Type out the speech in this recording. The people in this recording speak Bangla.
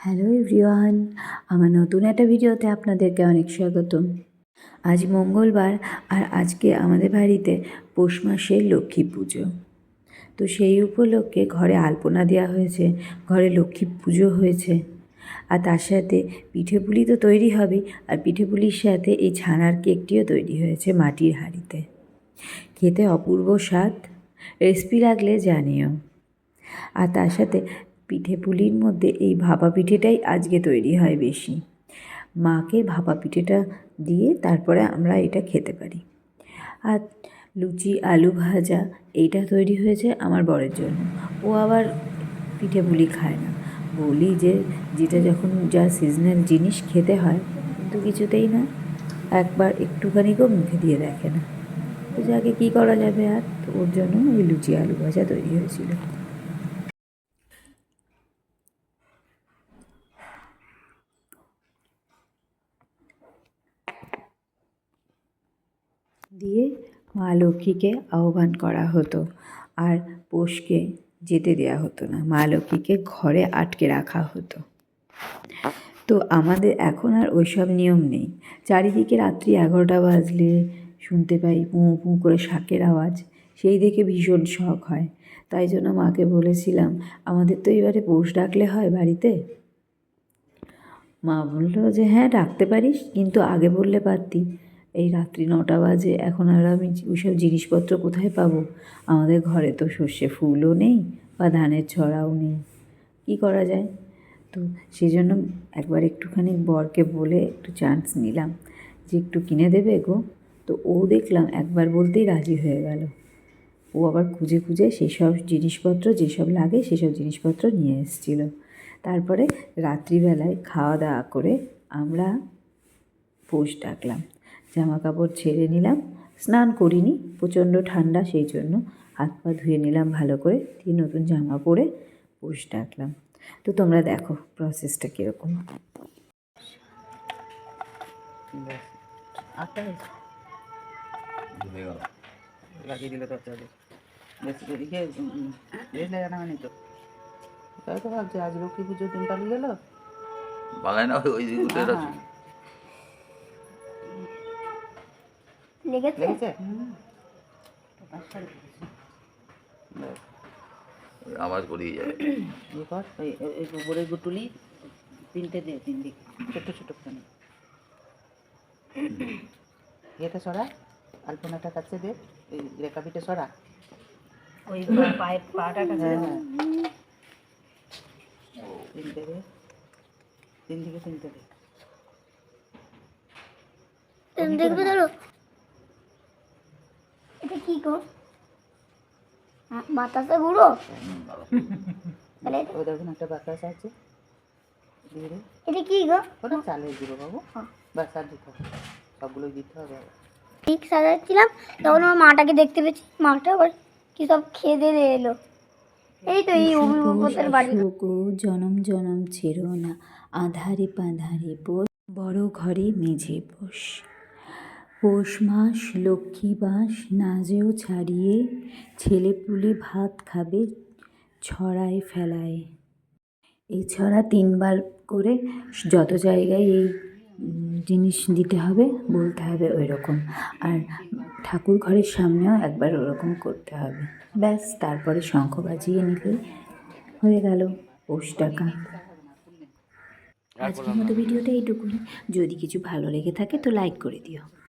হ্যালো এভরিওয়ান, আমার নতুন একটা ভিডিওতে আপনাদেরকে অনেক স্বাগতম। আজ মঙ্গলবার আর আজকে আমাদের বাড়িতে পৌষ মাসের লক্ষ্মী পুজো। তো সেই উপলক্ষে ঘরে আলপনা দেওয়া হয়েছে, ঘরে লক্ষ্মী পুজো হয়েছে, আর তার সাথে পিঠে পুলি তো তৈরি হবেই, আর পিঠে পুলির সাথে এই ছানার কেকটিও তৈরি হয়েছে মাটির হাঁড়িতে। খেতে অপূর্ব স্বাদ, রেসিপি লাগলে জানিও। আর তার সাথে পিঠে পুলির মধ্যে এই ভাপা পিঠেটাই আজকে তৈরি হয় বেশি। মাকে ভাপা পিঠেটা দিয়ে তারপরে আমরা এটা খেতে পারি। আর লুচি আলু ভাজা এইটা তৈরি হয়েছে আমার বরের জন্য। ও আবার পিঠে পুলি খায় না, বলি যে যেটা যখন যা সিজনাল জিনিস খেতে হয়, কিন্তু কিছুতেই না, একবার একটুখানিকেও মুখে দিয়ে দেখে না। তো যাকে কী করা যাবে, আর তো ওর জন্য ওই লুচি আলু ভাজা তৈরি হয়েছিল। দিয়ে মা লক্ষ্মীকে আহ্বান করা হতো, আর পৌষকে যেতে দেওয়া হতো না, মা লক্ষ্মীকে ঘরে আটকে রাখা হতো। তো আমাদের এখন আর ওইসব নিয়ম নেই। চারিদিকে রাত্রি 11টা বাজলে শুনতে পাই পুঁ পুঁ করে শাঁখের আওয়াজ, সেই দেখে ভীষণ শখ হয়। তাই জন্য মাকে বলেছিলাম, আমাদের তো এবারে পৌষ ডাকলে হয় বাড়িতে। মা বললো যে হ্যাঁ ডাকতে পারিস, কিন্তু আগে বললে পারতি। এই রাত্রি 9টা বাজে, এখন আর আমি ওইসব জিনিসপত্র কোথায় পাবো? আমাদের ঘরে তো সর্ষে ফুলও নেই বা ধানের ছড়াও নেই, কী করা যায়? তো সেই জন্য একবার একটুখানি বরকে বলে একটু চান্স নিলাম যে একটু কিনে দেবে গো। তো ও দেখলাম একবার বলতেই রাজি হয়ে গেল। ও আবার খুঁজে খুঁজে সেসব জিনিসপত্র যেসব লাগে সেসব জিনিসপত্র নিয়ে এসেছিলো। তারপরে রাত্রিবেলায় খাওয়া দাওয়া করে আমরা পৌষ ডাকলাম। জামা কাপড় ছেড়ে নিলাম, স্নান করিনি, প্রচণ্ড ঠান্ডা, সেই জন্য হাত পা ধুয়ে নিলাম ভালো করে, দিয়ে নতুন জামা পরে পৌষ ডাকলাম। তো তোমরা দেখো প্রসেসটা কীরকম। লাগিয়ে দিলে তো বেশি করে খেয়ে রেস্ট লাগে না মানে তো। তাই তো ভাবছি আজ লক্ষ্মী পুজোর দিন পালিয়ে গেল বাগায় না ওই লেগেছে আওয়াজ করিয়ে যাবে। ইয়ে কর ওই গোবরের গুটুলি 3টে দে, 3 দিক ছোট্ট ছোট্ট করে এটা সরা, আলপনাটা কাছে দে, ওই রেখা পিঠে সরা, ওই পায়ের পাটা কাছে দে। 3টে দে, 3 দিকে 3টে দে, 3 দেখবে ধরো। এটা কি গো? বাতাসে গুঁড়ো? তাহলে ওই দেখুন একটা বাতাস আছে দিয়ে দে। এটা কি গো? ওটা চালের গুঁড়ো বাবু, বাস আর দিতে হবে, সবগুলোই দিতে হবে। ঠিক সাজাচ্ছিলাম, তখন আমার মাটাকে দেখতে পেয়েছি, মাটা আবার কি সব খেয়ে দিয়ে এলো। এই তো এই অভিভাবকদের বাড়ি। জনম জনম ছিল না, আধারে পাধারে পোষ, বড় ঘরে মেঝে পোষ। পৌষ মাস লক্ষ্মী বাস, নাজেও ছাড়িয়ে, ছেলে পুলে ভাত খাবে ছড়ায় ফেলায়। এই ছড়া 3বার করে যত জায়গায় এই জিনিস দিতে হবে, বলতে হবে ওই রকম। আর ঠাকুর ঘরের সামনেও একবার ওরকম করতে হবে। ব্যাস, তারপরে শঙ্খ বাজিয়ে নিলেই হয়ে গেল পৌষ ডাকা। আজকের মতো ভিডিওটা এইটুকুই। যদি কিছু ভালো লেগে থাকে তো লাইক করে দিও।